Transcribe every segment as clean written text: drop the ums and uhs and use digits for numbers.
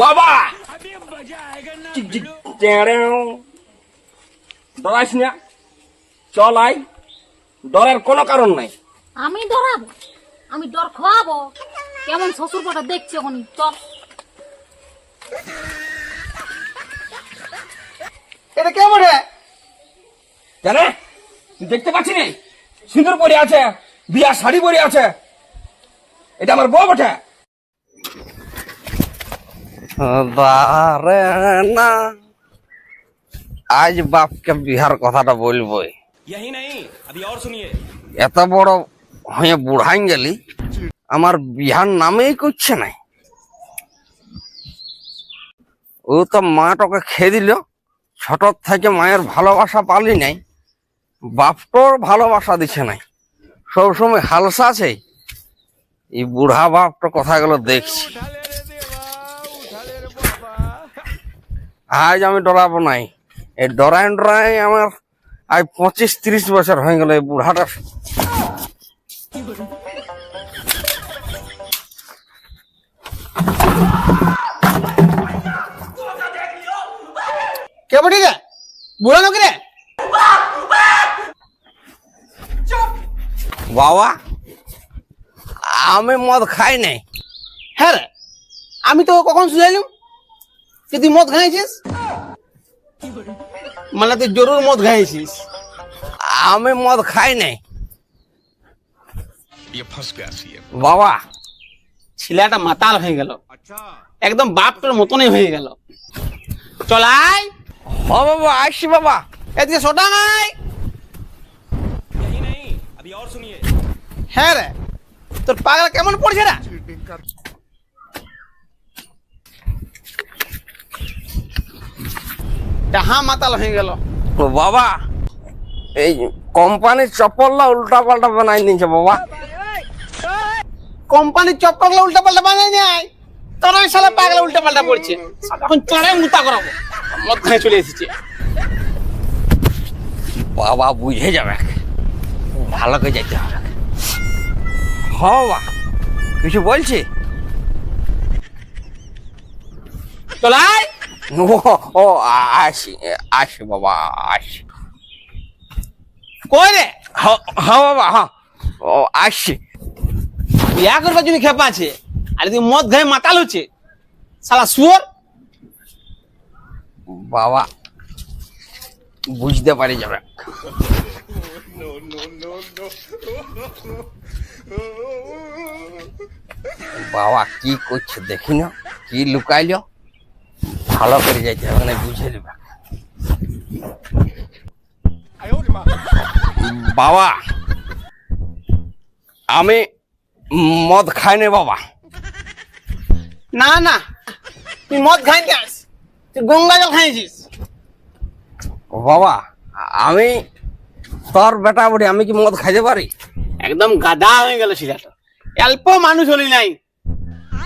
বাবা ডরাইস না, চল আই, ডরার কোনো কারণ নাই। আমি ডরাবো? আমি ডর খাওয়াবো? কেমন শ্বশুর কটা দেখছি এখন, চল। এটা কেমন রে? কেন তুই দেখতে পাচ্ছি নি? সিঁদুর পরে আছে, বিয়া শাড়ি পরে আছে, এটা আমার বউ বটে। না, আজ বাপকে বিহার কথাটা বলবই। এত বড় হয়ে বুড়াই গেলি, আমার বিহার নামেই করছে নাই। ও তো মাটাকে খেয়ে দিল, ছোট থেকে মায়ের ভালোবাসা পালি নাই, বাপটোর ভালোবাসা দিছে নাই, সবসময় হালসা আছে। এই বুড়া বাপটার কথাগুলো দেখছি, আজ আমি ডরাবো নাই। এই ডরাই ডরাই আমার আজ 25-30 বছর হয়ে গেল। এই বুড়াটা কে বটি রে? বুড়া লোক রে? বাবা, আমি মদ খাই নাই। হ্যাঁ রে, আমি তো কখন শুনাইলাম যে তুই মদ খাইছিস, মানে তুই জরুর মদ খাইছিস। আমি মদ খাই নাই বাবা। ছেলেটা মাতাল হয়ে গেল, একদম বাপটার মতনই হয়ে গেল। চলাই ও বাবা, আসছি বাবা। এদিকে সোটা নাই। হ্যাঁ রে, তোর পাগলা কেমন পড়ছে রে? হা মাতাল হয়ে গেল। ও বাবা, এই কোম্পানির চপ্পলটা উল্টা পাল্টা বানাই নিয়েছে বাবা। কোম্পানির চপ্পল উল্টা পাল্টা বানাই নাই, তোর ওই শালা পাগলা উল্টা পাল্টা পড়ছে। এখন চড়ে মুতা করাবো, মদ খাই চলে এসেছে। বাবা বুঝে যাবে, ভালো করে যাইতে হবে। হ বাবা, কিছু বলছি? চলাই ও আসি আসি বাবা, আসি। কই রে? হ্যাঁ বাবা, হ্যাঁ ও আসছি। বিয়া করবার জন্য খেপা আছে, আর তুই মদ খাই মাতাল হচ্ছে শালা শুয়োর। বাবা বুঝতে পারি যাবে। বাবা কি করছে দেখি না, কি লুকাইল, ভালো করে যাইতে হবে না, বুঝে নেবে। বাবা আমি মদ খাই না বাবা। না না, তুই মদ খাই যাস, তুই গঙ্গা জল খাইছিস। বাবা আমি তোর বেটা বলি, আমি কি মদ খাইতে পারি? একদম গাধা হয়ে গেল ছেলেটা, অল্প মানুষ হলি নাই,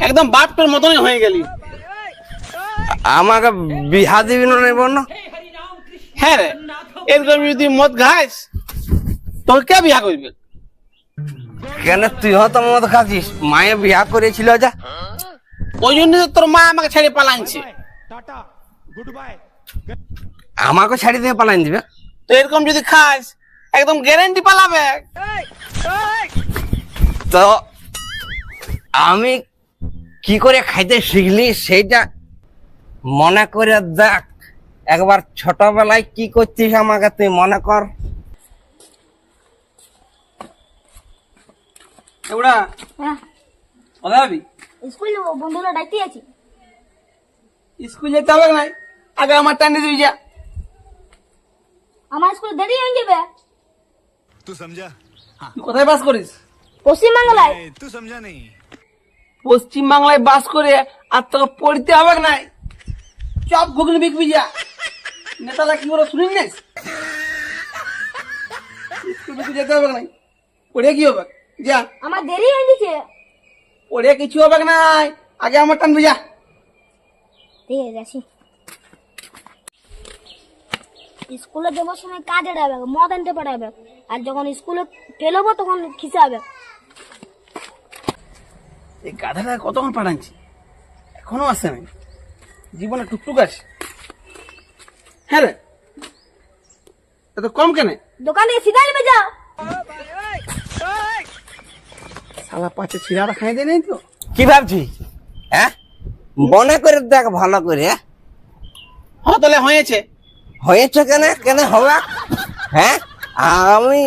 একদম বাপটার মতনই হয়ে গেলি। আমাকে বিহা দিবি না নেব না? হ্যাঁ রে, এরকম যদি মদ খাস তোর কে বিয়া করবে? কেন তুই হয়তো মদ খাচ্ছিস, মায়ে বিয়া করেছিল যা, ওই জন্য তো তোর মা আমাকে ছেড়ে পালাইছে। আমাকে ছাড়ি দিয়ে পালাইন দিবে? তো এরকম যদি খাস একদম গ্যারান্টি পালাবে। তো আমি কি করে খাইতে শিখলি সেইটা মনে করে দেখ। একবার ছোটবেলায় কি করছিস আমাকে তুই মনে কর। এগুলা হ্যাঁ, কোথায় যাবি? স্কুল বন্ধুরা ডাকতে আছি। স্কুল যেতে হবে নাই, আগে আমার টান্ডে দিবি যা। আমার স্কুল দেরি হয়ে যাবে। तू समझा? তুই কোথায় বাস করিস? পশ্চিমবাংলায়। तू समझा नहीं? পশ্চিম বাংলায় বাস করে আর তোকে পড়তে হবে নাই, চপ ঘুগনি বিকবি যা। নেতারা কি বলো শুনিস না? স্কুল বিকবি যেতে হবে নাই, পড়ে কি হবে যা। আমার দেরি হয়ে গেছে। পড়ে কিছু হবে নাই, আগে আমার টানবি যা। ঠিক আছে, আসি। স্কুলে যাবার সময় কাজে যাবে, মদ আনতে পাঠাবে, আর যখন স্কুলে পেলবো তখন খিসাবে। এই গাধাটা কতক্ষণ পাঠাচ্ছি, এখনো আসছে নাই। জীবনে টুকটুক আছে। হ্যাঁ রে, এত কম কেন? দোকানে সিধা নেমে যাও। শালা পাঁচে ছিড়াটা খাই দেয় নাই তো। কি ভাবছিস? হ্যাঁ, মনে করে দেখ ভালো করে। হ্যাঁ তাহলে হয়েছে। হয়েছে কেন? কেন হবে? হ্যাঁ, আমি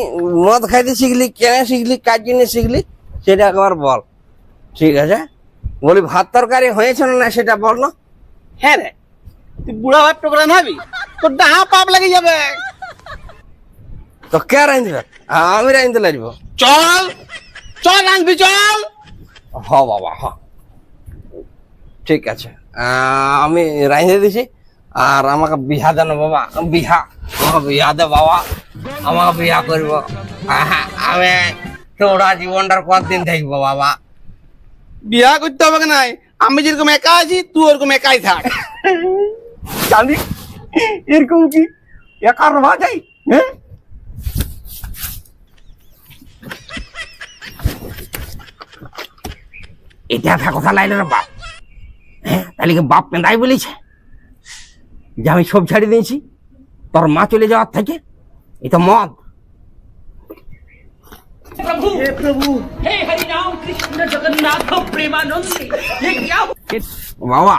মদ খাইতে শিখলি, কেন শিখলি, কাজ জন্য শিখলি, সেটা একবার বল। ঠিক আছে, বলি ভাত তরকারি হয়েছে না সেটা বল না। হ্যাঁ রে, তুই বুড়া ভাত টোকরা নাবি, তোর ডাহা পাপ লেগে যাবে। তো কে রাঁধবে? আমি রাঁধতে লাগবো। চল চল রাঁধবি, চল। হ বাবা, হ, ঠিক আছে। আমি রাঁধে দিছি। আর আমাকে বিহা দেন বাবা, বিহা, আমাকে বিহা দে বাবা, আমাকে বিহা করবো। আমি তোরা জীবনটার কতদিন থাকবো বাবা? বিয়া করতে হবে নাই, আমি যেরকম একা আছি তুই ওরকম একাই থাক। জানি এরকম কি একার ভাগ যাই? হ্যাঁ, এটা একটা কথা লাইল রে বাপ। হ্যাঁ, তাহলে কি বাপ পেঁদাই বলেছে যে আমি সব ছাড়ি দিয়েছি তোর মা চলে যাওয়ার থেকে? এটা মদ। বাবা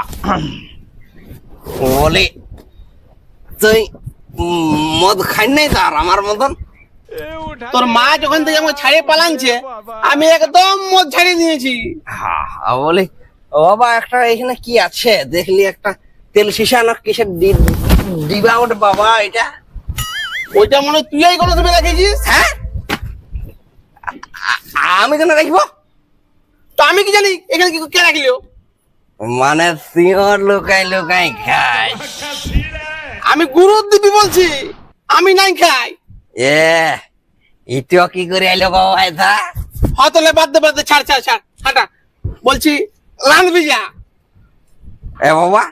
বলে তুই মদ খাই নাই তো আর আমার মতন? তোর মা যখন থেকে আমাকে ছাড়িয়ে পালানছে আমি একদম মদ ছাড়িয়ে দিয়েছি। হ্যাঁ, বলি ও বাবা, একটা এখানে কি আছে দেখলি? একটা তেল সিসা না কিসের ডিবা ওটা বাবা? এটা ওইটা মনে হয় তুই কোনো তুমি রেখেছিস। হ্যাঁ, আমি কেন রাখবো? তো আমি কি জানি এখানে কি কে রাখলিও? মানে তুইও লুকাই লুকাই খাস? আমি গুরুর দিবি বলছি, আমি নাই খাই। ইতিও কি করে এলো বাবা? এটা হতলে বাদ দে, ছাড় ছাড় ছাড় হাঁটা। বলছি রাঁধবি যা। এ বাবা,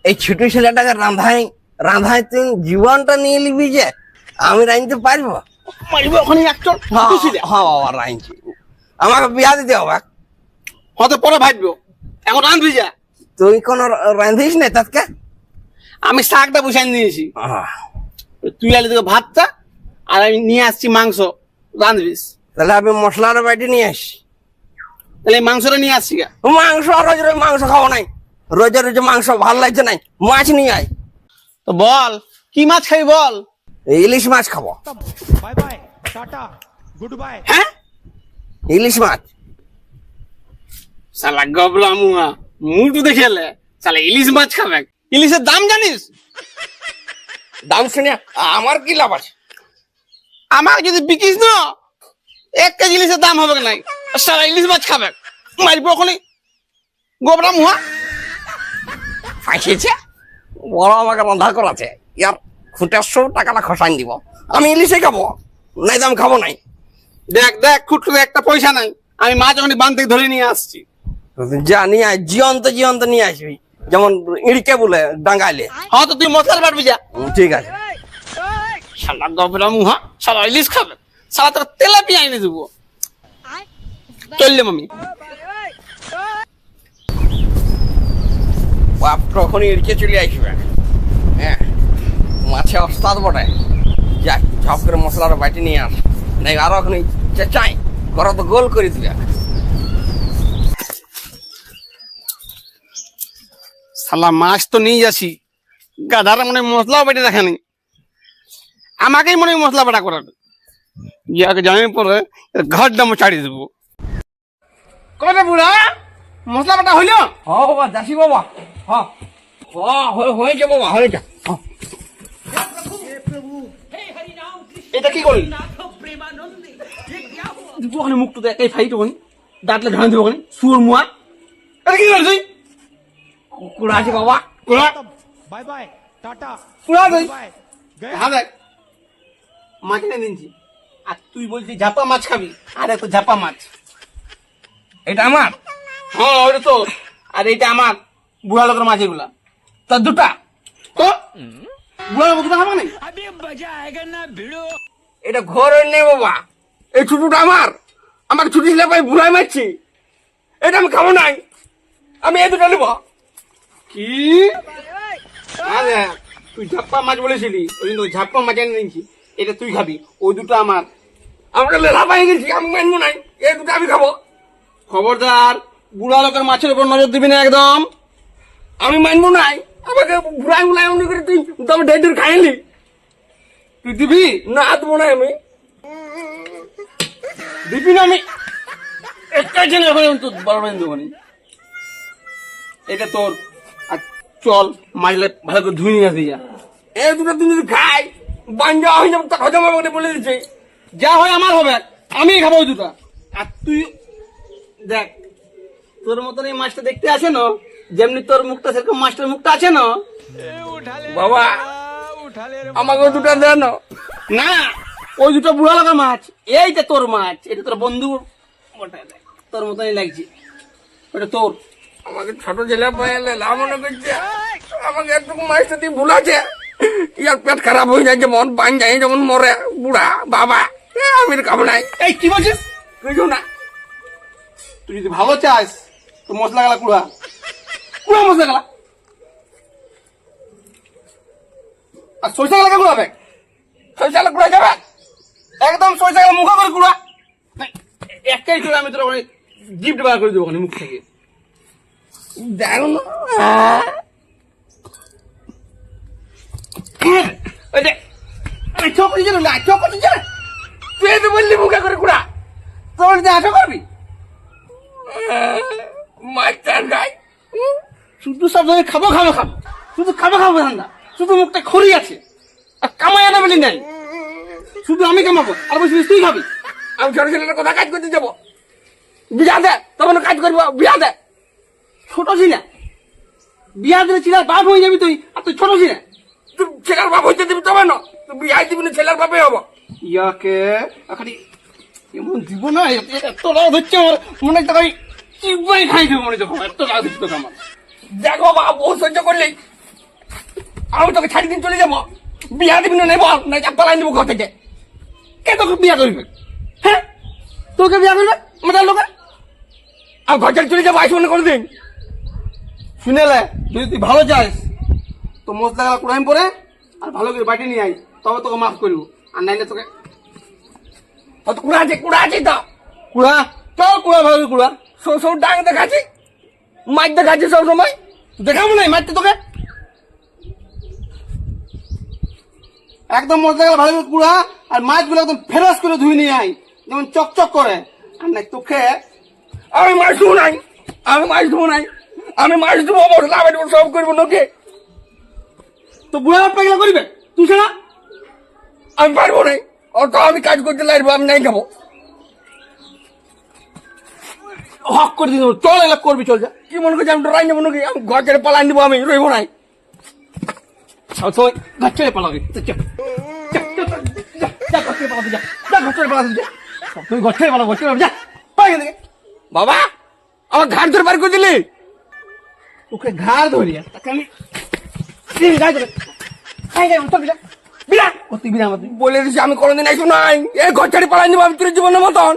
এই ছোট ছেলেটাকে রান্ধাই রান্ধাই তুই জীবনটা নিয়ে নিবি যে আমি রাঁধতে পারবো? মারিব ওখানে একচোট খুশি দে। হ্যাঁ বাবা, রাঁধছি। আমাকে বিয়া দিতে হবে। হয়তো পরে ভাজবো, এখন রাঁধবি যা। তুই কোন রাঁধিস না তাকে? আমি শাকটা বসাই নিয়েছি, তুই আলি তোকে ভাতটা, আর আমি নিয়ে আসছি মাংস, রাঁধবিস। তাহলে আমি মশলার বাটি নিয়ে আসি। তাহলে এই মাংসটা নিয়ে আসছি গা। মাংস রোজ রোজ মাংস খাবো নাই, রোজ রোজ মাংস ভাল লাগছে নাই। মাছ নিয়ে আয়। তো বল কি মাছ খাবি বল। ইলিশ মাছ খাবো। Bye bye tata goodbye. হ্যাঁ, ইলিশ মাছ। শালা গবলা মুয়া মুটু দেখেলে শালা ইলিশ মাছ খাবে। ইলিশের দাম জানিস? দাম শুনে আমার কি লাভ আছে? আমার যদি বিকিস না 1 কেজি ইলিশের দাম হবে নাই। শালা ইলিশ মাছ খাবে, মারবো ওখানে গবলা মুয়া। ফাঁসিয়েছে বড়, আমাকে রন্ধা করাছে। ইয়ার 100 টাকাটা খসাই দিব। আমি ইলিশে খাবো, নাই দাম খাবো নাই। দেখ দেখ খুটলে একটা পয়সা নাই, আমি মাছ ওখানে বান থেকে ধরে নিয়ে আসছি। যা নিয়ে আয়, জিয়ন্ত জিয়ন্ত নিয়ে আসবি, যেমন ইড়কে বলে ডাঙ্গাইলে। হ্যাঁ তো তুই মশলা বাটবি যা। ঠিক আছে। শালা গবলা মুহা, শালা ইলিশ খাবে, শালা তোর তেলাপিয়া এনে দেবো। চললে মামি। বাপ তখন ইড়কে চলে আসবে। হ্যাঁ, মাছে ওস্তাদ বটে। যাক, ঝপ করে মশলার বাটি নিয়ে আস, নাই আরো এখন চাই করা তো গোল করে দিবে। শালা মাছ তো নিয়ে যাচ্ছি, গাধার মনে হয় মশলাও বেটে রাখেনি, আমাকেই মনে হয় মশলা বাটা করাবে। ইয়াকে জানার পরে ঘর দাম ছাড়িয়ে দেবো। কবে বুড়া মশলা বাটা হইলো? হ্যাঁ বাবা, যাসি বাবা। হ্যাঁ হয়েছে বাবা, হয়েছে। এটা কি করলি? ওখানে মুখটা তো একাই ফাইট ওখানে দাঁতলে ঢান দেবো ওখানে সুর মুয়া। এটা কি করলি তুই? কুকুর আছে বাবা। কুড়া बाय बाय टाटा কুড়া তুই बाय गया। হ্যাঁ দেখ মাছ এনে দিনছি, আর তুই বলছিস ঝাপা মাছ খাবি। আরে তো ঝাপা মাছ। এটা আমার। হ্যাঁ ওটা তো, আর এটা আমার বুড়া লোকের মাছ এগুলা। তা দুটা। তো বুড়া লোক দুটো খাবো না? এটা ঘর নেই বাবা, এই ছুটুটা আমার। আমাকে ছুটি ছিল বুড়াই মারছি, এটা আমি খাবো নাই। আমি এই দুটো নেবো। কি আরে তুই ঝাপ্পা মাছ বলেছিলি ওই জন্য ঝাপ্পা মাছ এনে নিয়েছি, এটা তুই খাবি, ওই দুটো আমার। আমাকে লেলা পাই গেছি, আমি মানবো নাই, এই দুটো আমি খাবো। খবরদার বুড়া লোকের মাছের উপর নজর দিবি না একদম, আমি মানবো নাই। আমাকে বুড়াই বুড়াই মনে করে তুই তো আমি ঢের খাইলি, তুই দিবি না? দেবো না আমি, দিবি না আমি একটাই ছেলে তোর বড় বাড়ি দেবো। এটা তোর, আর চল মাছলে ভালো করে ধুয়ে নিয়ে আসি যা। এই দুটো তুই যদি খাই বাঞ্জা হয়ে যাবো, তার হজম হবে বলে দিচ্ছে। যা হয় আমার হবে, আমি খাবো ওই দুটা। আর তুই দেখ তোর মতন এই মাছটা দেখতে আছে না, যেমনি তোর মুখটা সেরকম মাছটার মুখটা আছে না। বাবা আমাকে ওই দুটা দেন না, ওই দুটো বুড়া লাগা মাছ, এইটা তোর মাছ, এটা তোর বন্ধু, তোর মতনই লাগছে, ওটা তোর। আমাকে ছোট ছেলে পাইলে লাভ মনে করছে, আমাকে একটু মাছটা দিয়ে ভুলাছে, ইয়ার পেট খারাপ হয়ে যায়, যেমন বান যায়, যেমন মরে বুড়া বাবা। আমি খাবো নাই। এই কি বলছিস? কিছু না, তুই যদি ভালো চাস তো মশলা গেলা কুড়া, কুড়া মশলা গেলা, আর সরিষা গেলা কুড়াবে, সরিষা গেলা কুড়া যাবে একদম, সরিষা গেলা মুখা করে কুড়া। একটাই কুড়া আমি তোর গিফট বার করে দেবো ওখানে মুখ থেকে। দেখো না চোখ না, চোখ তুই তো বললি মুখা করে কুড়া, তোর দেখা করবি মাছটার গাই। শুধু সব খাবো খাবো খাবো, শুধু খাবো খাবো ধান্দা, শুধু মুখটা খড়ি আছে, আর কামাই আনা বলি নাই, শুধু আমি কামাবো আর বলছি তুই খাবি। আমি ছোট ছেলের কথা কাজ করতে যাবো, বিয়া দে তখন কাজ করবো, বিয়া দে। ছোট ছিনা বিয়া দিলে ছিলার বাপ হয়ে যাবি তুই, আর তুই ছোট ছিনা, তুই ছেলের বাপ হইতে দিবি তবে না, তুই বিয়া দিবি না ছেলের বাপে হবো। ইয়াকে খালি এমন দিব না, এত রাগ হচ্ছে আমার, মনে একটা চিবাই খাই দেবো মনে যখন, এত রাগ হচ্ছে তোকে আমার। দেখো বাবা বহু সহ্য করলি, আমি তোকে ছাড়ি দিন চলে যাবো, বিয়া দিবি না নেই বল, না পালাই দেবো ঘর থেকে। কে তোকে বিয়া করবে? হ্যাঁ তোকে বিয়া করবে আমাদের লোকে, আর ঘর থেকে চলে যাবো, আসবো না কোনোদিন। শুনেলে যদি তুই ভালো চাস তো মশলা গেলা কুড়াইম পরে আর ভালো করে বাটি নিয়ে আই, তবে তোকে মাফ করবো, আর নাইলে তোকে কুড়া আছে, কুড়া আছে তো কুড়া, চল কুড়া ভালো করে কুড়া। সব ডাং দেখাচ্ছি, মাছ দেখাচ্ছি সব সময়, দেখাবো নাই মাছটা তোকে। একদম মশলা গেলা ভালো করে কুড়া, আর মাছগুলো একদম ফেরাস করে ধুয়ে নিয়ে আই, যেমন চকচক করে। আর নাই তোকে আমি মাছ ধুবো নাই, আমি মাছ ধুবো নাই, আমি মাছ ধুবো মশলা বাটবো সব করবো নোকে। তো বুড়া বাপ্পা গেলা করবে তুই ছাড়া, আমি পারবো নাই, অত আমি কাজ করতে লাগবো, আমি নাই খাবো। হক করে দিন, চল এলা করবি, চল যা। কি মনে করছি আমি ডরাই যাবো নাকি? আমি ঘর ছেড়ে পালাই নিবো, আমি রইবো নাই। ঘর ছেড়ে পালাবি, তুই ঘর ছেড়ে পালাবো, যা বাবা। আমার ঘাড় ধরে বার করে দিলি, ওকে ঘাড় ধরিয়া তাকে আমি বলে দিচ্ছি, আমি কোনোদিন আইসো নাই, এই ঘর ছেড়ে পালাই নিবো আমি তোর জীবনের মতন।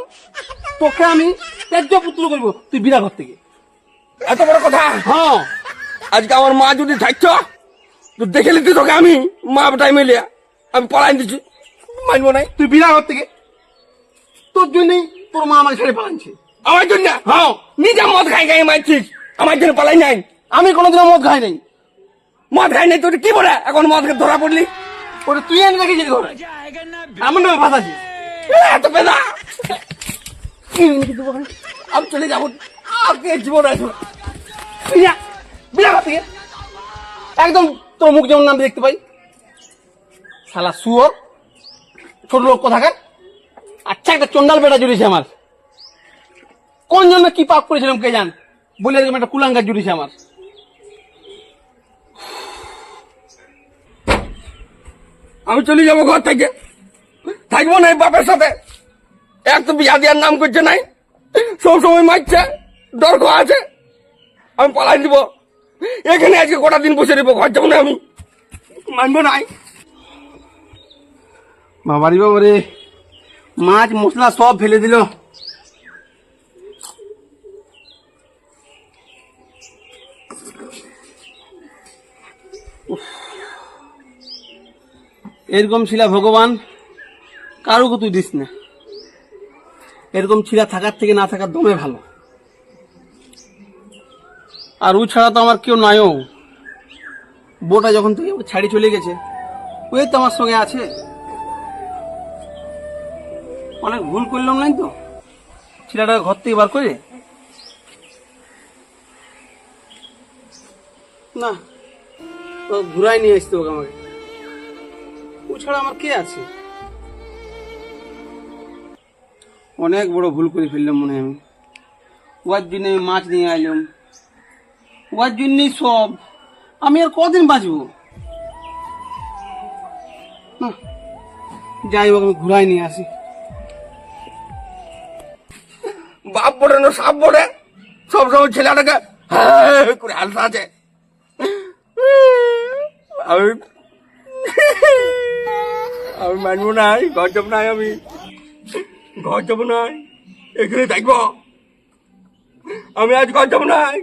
তোকে আমি ত্যায্য পুত্র করবো, তুই বিরা ঘর থেকে। এত বড় কথা? হ্যাঁ, আজকে আমার মা যদি থাকছ তো দেখে নিতি তোকে আমি, মা বেটাই মিলিয়া আমি পালাই দিচ্ছি, মানবো নাই। তুই বিরা ঘর থেকে, তোর জন্যই তোর মা আমার ছেড়ে পালাচ্ছে। আমার জন্য? হ্যাঁ, নিজে মদ খাই খাই মারছিস, আমার জন্য পালাই নাই। আমি কোনোদিনও মদ খাই নাই, মদ খাই নাই। তোর কি বলে এখন মদ ধরা পড়লি? ওটা তুই এনে রেখেছিস ঘরে, আমার নামে ফাঁসাছিস, এত পেদা। আমি চলে যাবো, জীবন আসবো বিরা ঘর থেকে। একদম তোর মুখ যেমন নাম দেখতে পাই, শালা শুয়োর, ছোট লোক কোথাকার। আচ্ছা একটা চন্ডাল বেটা জুড়েছে আমার, কোন জন্য কি পাপ করেছিলাম কে জান, বলে এরকম একটা কুলাঙ্গার জুড়েছে আমার। আমি চলে যাবো ঘর থেকে, থাকবো না বাপের সাথে। এক তো বিয়া দেওয়ার নাম করছে নাই, সবসময় মারছে, ডর আছে, আমি পালাই দিব। এখানে আজকে কটা দিন বসে নেবো, ঘর যাবো না আমি, মানবো নাই। বাবারি বাবারে, মাছ মশলা সব ফেলে দিল। এরকম ছিলা ভগবান কারোকে তুই দিস না। এরকম ছিলা থাকার থেকে না থাকার দমে ভালো। আর ও ছাড়া তো আমার কেউ নাইও। বউটা যখন থেকে ছাড়ি চলে গেছে ওই তো আমার সঙ্গে আছে। অনেক ভুল করলাম নাই তো ছেলেটা ঘর থেকে বার করে না তো ঘুরাই নিয়ে আসতে হোক আমাকে। ও ছাড়া আমার কে আছে? অনেক বড় ভুল করে ফেললাম মনে হয় আমি। ওর জন্য আমি মাছ নিয়ে আইলাম, ওর জন্যই সব। আমি আর কদিন বাঁচবো? না, যাই হোক আমি ঘুরাই নিয়ে আসি। বাপ বলে না সাপ বলে সবসময় ছেলেটাকে হ্যাঁ করে হালসা আছে। আমি আমি মানবো নাই, ঘর যাবো নাই, আমি ঘর যাবো নাই, এখানে থাকবো। আমি আজ ঘর যাবো নাই,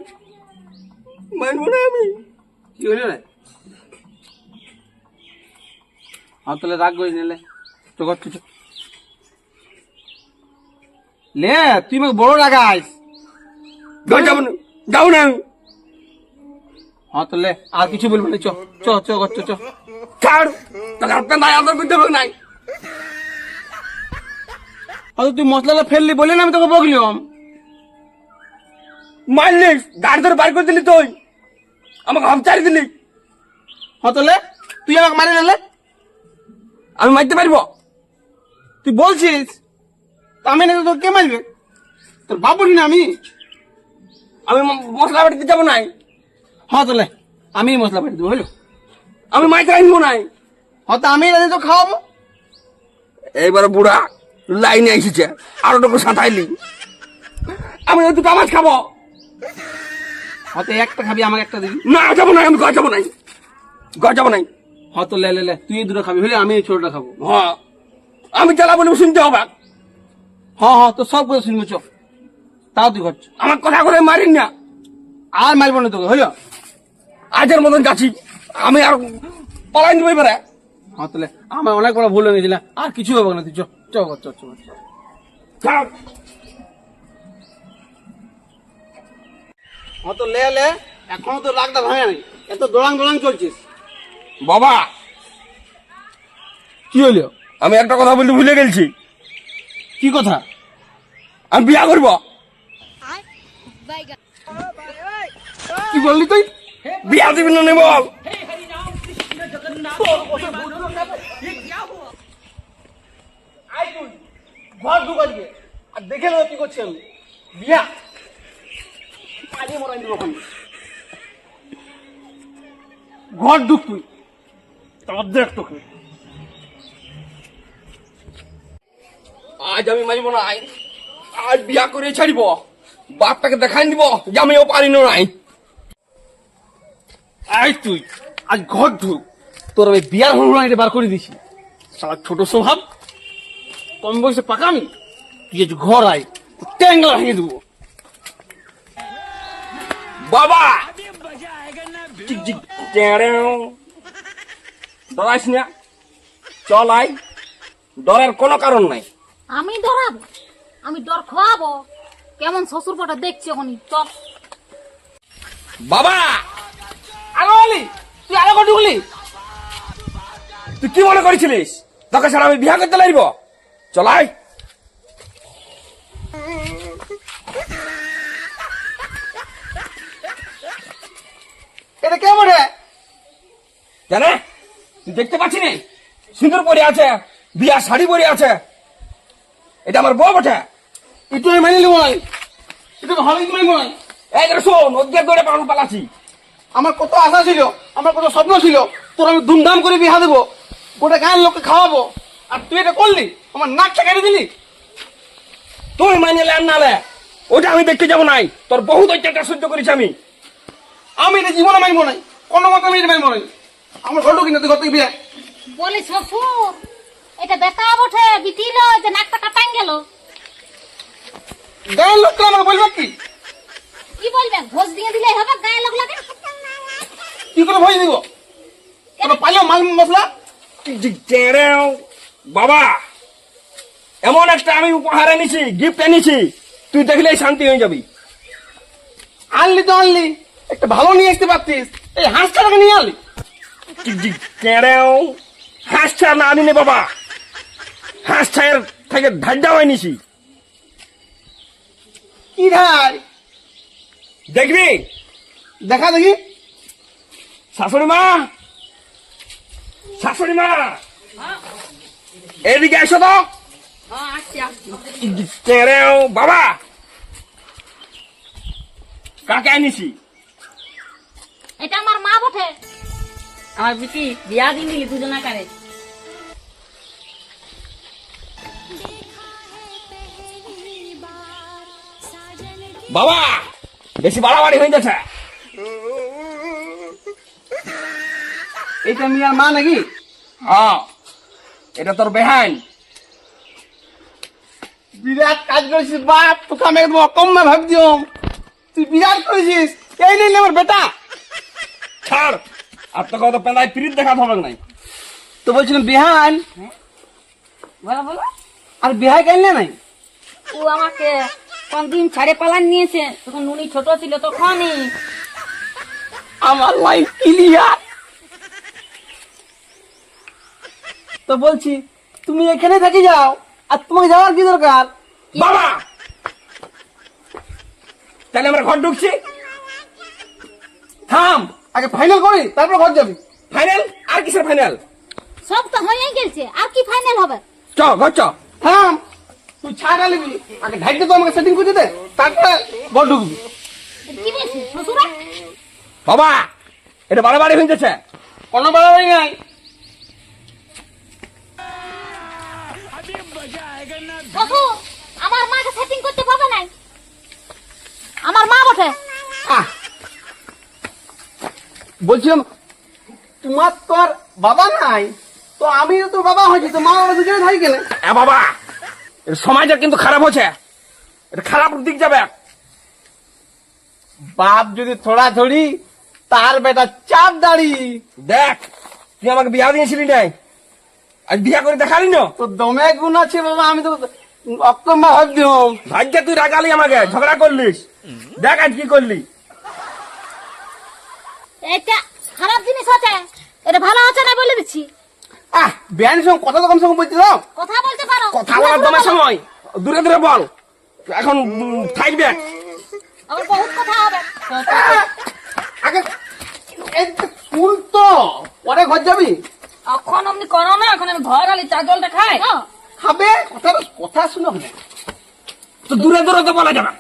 মানবো না আমি। কি হইল রে? আর তাহলে রাগ করিস নিলে তো ঘর থেকে লে। তুই আমাকে বড় লাগাইস। ঘর যাবো না, যাবো না আমি। হ্যাঁ তাহলে আর কিছু বলবো না। চ চ চ ঘর চ চ। ছাড়, তাহলে আপনার নাই আদর করতে হবে নাই। হয়তো তুই মশলাটা ফেললি বলে না আমি তোকে বকলাম। মারলিস, গাড়ি ধরে বার করে দিলি, তুই আমাকে হাফ চারি দিলি। হ্যাঁ তাহলে তুই আমাকে মারি নিলে আমি মারতে পারবো? তুই বলছিস তা আমি না তোর কে মারবে? তোর বাপ বলি না আমি। আমি মশলা বাড়িতে যাবো নাই। হ্যাঁ তাহলে আমি মশলা পাঠিয়ে দেবো হলো। আমি মাইতে আনবো নাই। হয়তো আমি রাতে তো খাওয়াবো। এইবারে বুড়া লাইনে এসেছে, আরো টুকু সাঁতাইলি। আমি ওই দুটো মাছ খাবো। হয়তো একটা খাবি আমাকে একটা দিবি। না যাবো নাই, আমি ঘর যাবো নাই, ঘর যাবো নাই। হয়তো লে লে লে তুই এই দুটো খাবি হলে আমি এই ছোটটা খাবো। হ্যাঁ, আমি জ্বালা বলে শুনতে হবে। হ্যাঁ হ্যাঁ তো সব কথা শুনবো। চ তাও তুই করছ। আমার কথা করে মারিন না। আর মারবো না তোকে হলো। আজের মতন যাচ্ছি আমি, আর পলাই দেবো এবারে। হ্যাঁ তাহলে আমার অনেক বড় ভুল হয়ে গেছিল। আর কিছু হবে না, তুই চ চ চ চ। ছাড়। হয়তো লে লে এখনো তো রাগটা ভাঙে নাই, এত দোড়াং দোড়াং চলছিস। বাবা, কি হলো? আমি একটা কথা বলতে ভুলে গেছি। কি কথা? আমি বিয়া করবো। কি বললি তুই? বিয়া দিবি না নেব? ঘর ঢুক আজকে আর দেখে নেবো কি করছি আমি। বিয়া আজকে মরাই দিব ওখানে। ঘর ঢুক তুই, তারপর দেখ তোকে। আজ আমি মারিব নাই, আজ বিয়া করে ছাড়িব। বাপটাকে দেখাই দিব যে আমিও পারি না নাই। আই তুই আজ ঘর ঢুক, তোর আমি বিয়ার হল না এটা বার করে দিছি। সারা ছোট স্বভাব, কম বয়সে পাকামি। তুই আজ ঘর আয়, ট্যাংলা ভেঙে দেবো। বাবা চিক চিক ডরাইস না, চল আয়, ডরার কোনো কারণ নাই। আমি ডরাবো? আমি ডর খাওয়াবো? কেমন শ্বশুর পটা দেখছি এখনই। চল। বাবা আলো আলি, তুই আলো করে ঢুকলি? তুই কি মনে করেছিলিস তোকে ছাড়া আমি বিয়া করতে লাগব? চলাই। এটা কেমন রে? জানে তুই দেখতে পাচ্ছি নি সিঁদুর পরে আছে, বিয়া শাড়ি পরে আছে। এটা আমার বউ বটে। একটু আমি মানি নেবো নাই, একটু ভালো মানি নাই। এই করে শোন, ওদের দৌড়ে পালাচ্ছি। আমার কত আশা ছিল, আমার কত স্বপ্ন ছিল, তোর আমি ধুমধাম করে বিয়া দেবো, গোটা গায়ের লোককে খাওয়াবো। আর তুই এটা করলি, আমার নাকটা কেটে দিলি। তুই মানিলে আর নালে ওটা আমি দেখতে যাবো নাই। তোর বহুত অত্যাচার সহ্য করেছি আমি। আমি এটা জীবনে মানবো নাই, কোনো মতো আমি এটা মানবো নাই। আমার ঘর কিনা তুই ঘর থেকে বিয়ে। বলি শ্বশুর, এটা বেটা বটে, বিটিল যে নাকটা কাটান গেল। গায়ের লোকটা আমাকে বলবে কি? কি বলবে? ঘোষ দিয়ে দিলে হবে গায়ে লোক লাগে? কি করে ভয় দিব? তোর পাইলো মাল মশলা বাবা এমন একটা আমি উপহার এনেছি, গিফট এনেছি, তুই দেখলেই শান্তি হয়ে যাবি। আনলি তো আনলি, একটা ভালো নিয়ে আসতে পারতিস, এই হাঁসটাকে নিয়ে আনলি। হাঁসটা না আনিনি বাবা, হাঁসটার থেকে ধাড্ডাও এনেছি। কি ধার? দেখবি? দেখা দেখি। শাশুড়ি মা, শাশুড়ি মা, এদিকে এসো তো। বাবা কাকে আনিছি? এটা আমার মা বটে। আমার বেশি বিয়া দিন দিলি দুজনা কারে। বাবা বেশি বাড়াবাড়ি হয়ে যাচ্ছে। এটা মিয়ার মা নাকি? হ্যাঁ, এটা তোর বেহান। বিরাট কাজ করেছিস বাপ, তোকে আমি একদম অকম্মা ভাবছিও, তুই বিরাট করেছিস। এই নেই আমার বেটা। ছাড়, আর তোকে অত পেঁদায় পিরিত দেখাতে হবে নাই। তো বলছিলাম বিহান, বলো বলো। আর বিহাই কেন নাই? ও আমাকে কোন দিন ছাড়ে পালান নিয়েছে, তখন নুনি ছোট ছিল তখনই। আমার লাইফ ক্লিয়ার। তো বলছি তুমি এখানে থেকে যাও, আর তোমাকে যাওয়ার কি দরকার? বাবা তাহলে আমরা ঘর ঢুকছি। থাম, আগে ফাইনাল করি, তারপর ঘর যাবি। ফাইনাল? আর কিসের ফাইনাল? সব তো হয়েই গেছে, আর কি ফাইনাল হবে? চ ঘর চ। থাম, তুই ছাড় আলিবি, আগে ঢাইতে তো আমাকে সেটিং করে দে, তারপরে ঘর ঢুকবি। কি বলছিস শ্বশুরা? বাবা এটা বাড়াবাড়ি হয়ে যাচ্ছে। কোনো বাড়াবাড়ি নাই। শ্বশুর, আমার মাকে সেটিং করতে পারবে নাই। আমার মা বটে। আহ, বলছিলাম তোমার তো আর বাবা নাই, তো আমি তো বাবা হয়েছি, তো মা বাবা দুজনে থাকি কেন? বাবা এটা সমাজটা কিন্তু খারাপ হচ্ছে, এটা খারাপ দিক যাবে। বাপ যদি থোড়া থোড়ি, তার বেটা চাপ দাড়ি। দেখ তুই আমাকে বিয়া দিয়েছিলি নাই, আজ বিয়া করে দেখালি না। তো দমে গুণ আছে বাবা, আমি তো অক্টোম্বা ভাবছিলাম। ভাগ্যে তুই রাগালি আমাকে, ঝগড়া করলিস। দেখ আজ কি করলি। এটা খারাপ জিনিস আছে, এটা ভালো আছে না বলে দিচ্ছি। আহ, বিয়ানের সঙ্গে কথা তো কম সঙ্গে বলছি দাও। কথা বলতে পারো, কথা বলার দমের সময় দূরে দূরে বল, এখন থাকবে। আমার বহুত কথা হবে। আগে এই তো ফুল তো, পরে ঘর যাবি। এখন অমনি করো না, এখন আমি ঘর আলি চা জলটা খাই। হ্যাঁ, খাবে কথা, কথা শুনো না। তো দূরে দূরে তো বলা যাবে।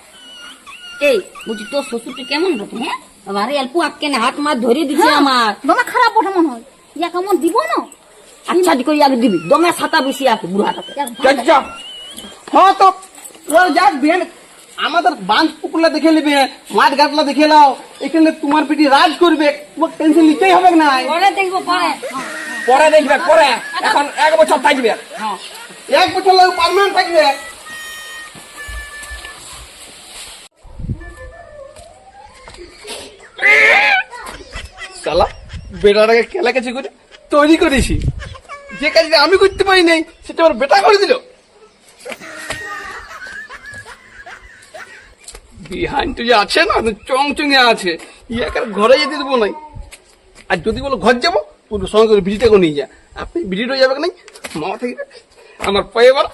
এই বলছি তোর শ্বশুরটা কেমন বটে? হ্যাঁ, আরে অল্প আটকে না, হাত মাত ধরে দিছে আমার। দমে খারাপ বটে মনে হয়। ইয়া কেমন দিব না? আচ্ছা করে আগে দিবি, দমে ছাতা বেশি আছে বুড়াটাকে। চল চল। হ্যাঁ তো যাক, বিয়ান আমাদের বাঁধ পুকুরলা দেখে নেবে, মাঠ ঘাটলা দেখে নাও, এখানে তোমার পিটি রাজ করবে, তোমার টেনশন নিতেই হবে না। পরে দেখবো পরে। পরে দেখবে, পরে এখন 1 বছর থাকবে। হ্যাঁ, 1 বছর লাগে পার্মানেন্ট থাকবে। শালা বেটাটাকে খেলা কাছে করে তৈরি করেছি, যে কাজটা আমি করতে পারি নাই সেটা আমার বেটা করে দিল। বিহান তো যে আছে না, চং চঙে আছে, ইয়াকে আর ঘরে যেতে দেবো নাই। আর যদি বলো ঘর যাবো, পুরো সঙ্গে করে বিড়িটাকে নিয়ে যা। আপনি বিড়িটা যাবে নাই, মা থেকে আমার পায়ে বল।